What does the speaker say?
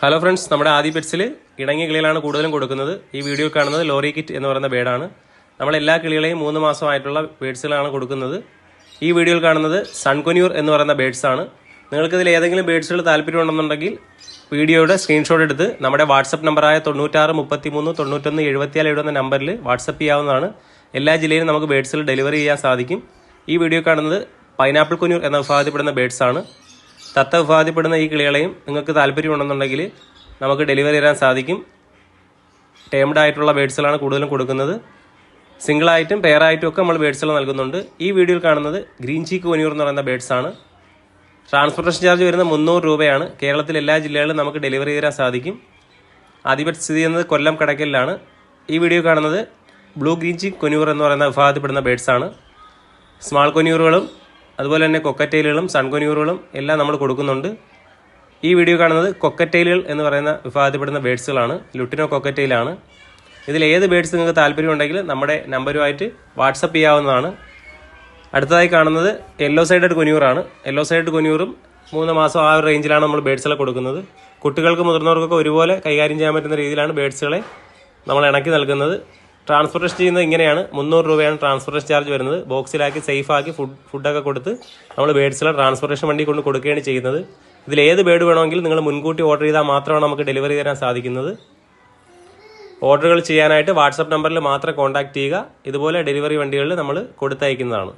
Hello friends, നമ്മുടെ ആദി പെറ്റ്സിൽ ഇണങ്ങിയ കിളികളാണ് കൂടുതലും കൊടുക്കുന്നത്. ഈ വീഡിയോ കാണുന്നത് ലോറി കിറ്റ് എന്ന് പറയുന്ന ബേഡാണ്. നമ്മളെല്ലാ കിളികളെയും 3 മാസമായിട്ടുള്ള ബേഡ്സുകളാണ് കൊടുക്കുന്നത്. ഈ വീഡിയോയിൽ കാണുന്നത് സൺകൊന്യൂർ എന്ന് പറയുന്ന ബേഡ്സാണ്. നിങ്ങൾക്കിതിൽ ഏതെങ്കിലും ബേഡ്സുകൾ താല്പര്യമുണ്ടെന്നുണ്ടെങ്കിൽ വീഡിയോയുടെ സ്ക്രീൻഷോട്ട് എടുത്ത് നമ്മുടെ വാട്സപ്പ് നമ്പറായ 96 33 91 74 എന്ന നമ്പറിൽ വാട്സപ്പ് ചെയ്യാവുന്നതാണ്. എല്ലാ ജില്ലയിലും നമുക്ക് ബേഡ്സുകൾ ഡെലിവറി ചെയ്യാൻ സാധിക്കും. ഈ വീഡിയോ കാണുന്നത് പൈനാപ്പിൾ കൊന്യൂർ എന്ന വിഭാഗത്തിൽപ്പെടുന്ന ബേഡ്സാണ്. തത്ത വിഭാഗത്തിൽപ്പെടുന്ന ഈ കിളികളെയും നിങ്ങൾക്ക് താല്പര്യമുണ്ടെന്നുണ്ടെങ്കിൽ നമുക്ക് ഡെലിവറി ചെയ്യാൻ സാധിക്കും. ടേംഡ് ആയിട്ടുള്ള ബേഡ്സുകളാണ് കൂടുതലും കൊടുക്കുന്നത്. സിംഗിളായിട്ടും പെയറായിട്ടും ഒക്കെ നമ്മൾ ബേഡ്സുകൾ നൽകുന്നുണ്ട്. ഈ വീഡിയോയിൽ കാണുന്നത് ഗ്രീൻ ചീക്ക് കൊന്യൂർ എന്ന് പറയുന്ന ബേഡ്സാണ്. ട്രാൻസ്പോർട്ടേഷൻ ചാർജ് വരുന്നത് 300 രൂപയാണ്. കേരളത്തിൽ എല്ലാ ജില്ലകളിലും നമുക്ക് ഡെലിവറി ചെയ്യാൻ സാധിക്കും. ആദ്യം സ്ഥിതി ചെയ്യുന്നത് കൊല്ലം കടക്കലിലാണ്. ഈ വീഡിയോ കാണുന്നത് ബ്ലൂ ഗ്രീൻ ചീക്ക് കൊന്യൂർ എന്ന് പറയുന്ന വിഭാഗത്തിൽപ്പെടുന്ന ബേഡ്സാണ്. സ്മാൾ കൊന്യൂറുകളും അതുപോലെ തന്നെ കൊക്കറ്റെയിലുകളും സൺകൊന്യൂറുകളും എല്ലാം നമ്മൾ കൊടുക്കുന്നുണ്ട്. ഈ വീഡിയോ കാണുന്നത് കൊക്കറ്റെയിലുകൾ എന്ന് പറയുന്ന വിഭാഗത്തിൽപ്പെടുന്ന ബേഡ്സുകളാണ്. ലുട്ടിനോ കൊക്കറ്റെയിലാണ്. ഇതിൽ ഏത് ബേഡ്സ് നിങ്ങൾക്ക് താല്പര്യമുണ്ടെങ്കിൽ നമ്മുടെ നമ്പറുമായിട്ട് വാട്സപ്പ് ചെയ്യാവുന്നതാണ്. അടുത്തതായി കാണുന്നത് യെല്ലോ സൈഡഡ് കൊന്യൂറാണ്. യെല്ലോ സൈഡഡ് കൊന്യൂറും 3 മാസം ആ ഒരു റേഞ്ചിലാണ് നമ്മൾ ബേഡ്സുകളെ കൊടുക്കുന്നത്. കുട്ടികൾക്ക് മുതിർന്നവർക്കൊക്കെ ഒരുപോലെ കൈകാര്യം ചെയ്യാൻ പറ്റുന്ന രീതിയിലാണ് ബേഡ്സുകളെ നമ്മൾ ഇണക്കി നൽകുന്നത്. ട്രാൻസ്പോർട്ടേഷൻ ചെയ്യുന്നത് ഇങ്ങനെയാണ്. 300 രൂപയാണ് ട്രാൻസ്പോർട്ടേഷൻ ചാർജ് വരുന്നത്. ബോക്സിലാക്കി സേഫാക്കി ഫുഡൊക്കെ കൊടുത്ത് നമ്മൾ ബേഡ്സുകളെ ട്രാൻസ്പോർട്ടേഷൻ വണ്ടി കൊണ്ട് കൊടുക്കുകയാണ് ചെയ്യുന്നത്. ഇതിൽ ഏത് ബേഡ് വേണമെങ്കിലും നിങ്ങൾ മുൻകൂട്ടി ഓർഡർ ചെയ്താൽ മാത്രമാണ് നമുക്ക് ഡെലിവറി തരാൻ സാധിക്കുന്നത്. ഓർഡറുകൾ ചെയ്യാനായിട്ട് വാട്സപ്പ് നമ്പറിൽ മാത്രം കോൺടാക്ട് ചെയ്യുക. ഇതുപോലെ ഡെലിവറി വണ്ടികളിൽ നമ്മൾ കൊടുത്തയക്കുന്നതാണ്.